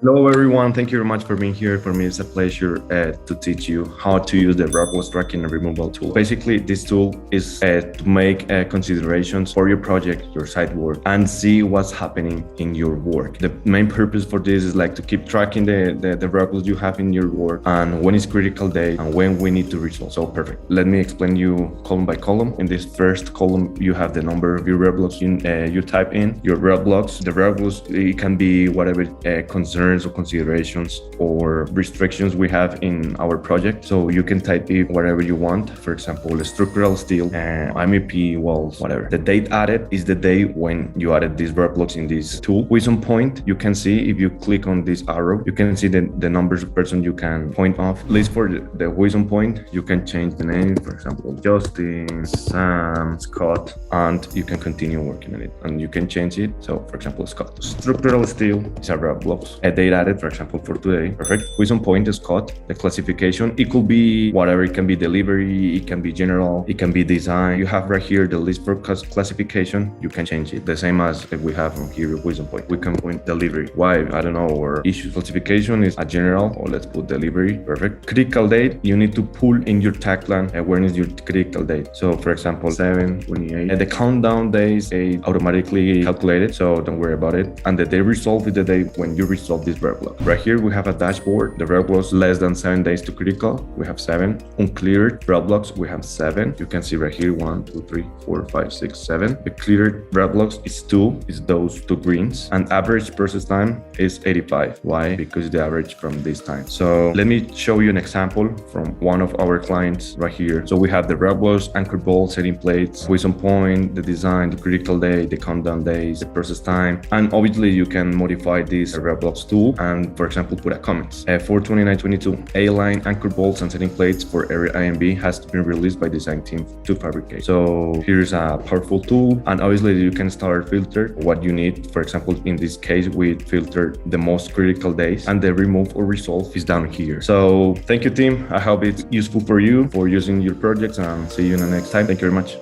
Hello, everyone. Thank you very much for being here. For me, it's a pleasure to teach you how to use the Roadblock tracking and removal tool. Basically, this tool is to make considerations for your project, your site work, and see what's happening in your work. The main purpose for this is like to keep tracking the roadblocks you have in your work and when it's critical day and when we need to resolve. So perfect. Let me explain you column by column. In this first column, you have the number of your roadblocks you type in, your roadblocks. The roadblocks, it can be whatever concerns or considerations or restrictions we have in our project. So you can type in whatever you want. For example, structural steel, MEP walls, whatever. The date added is the day when you added these roadblocks in this tool. With some point, you can see if you click on this arrow, you can see the numbers of person you can point off. At least for the wisdom point, you can change the name. For example, Justin, Sam, Scott, and you can continue working on it. And you can change it. So for example, Scott. Structural steel is a roadblocks. Date added, for example, for today. Perfect. Wisdom point is Scott. The classification, it could be whatever. It can be delivery, it can be general, it can be design. You have right here the list for classification. You can change it. The same as if we have here wisdom point. We can point delivery. Why? I don't know. Or issue classification is a general, or let's put delivery. Perfect. Critical date, you need to pull in your tag plan when is your critical date. So for example, 7/28. The countdown days is automatically calculated, so don't worry about it. And the day resolve is the day when you resolve this roadblock. Right here we have a dashboard. The roadblocks less than 7 days to critical, we have 7. Uncleared roadblocks, we have 7. You can see right here 1, 2, 3, 4, 5, 6, 7. The cleared roadblocks is 2, is those 2 greens. And average process time is 85. Why? Because the average from this time. So let me show you an example from one of our clients right here. So we have the roadblocks, anchor bolts, setting plates, wisdom point, the design, the critical day, the countdown days, the process time, and obviously you can modify this roadblocks tool and, for example, put a comment. 42922 A-line anchor bolts and setting plates for area A and B has been released by design team to fabricate. So here's a powerful tool, and obviously you can start filter what you need. For example, in this case, we filtered the most critical days, and the remove or resolve is down here. So thank you, team. I hope it's useful for you for using your projects, and see you in the next time. Thank you very much.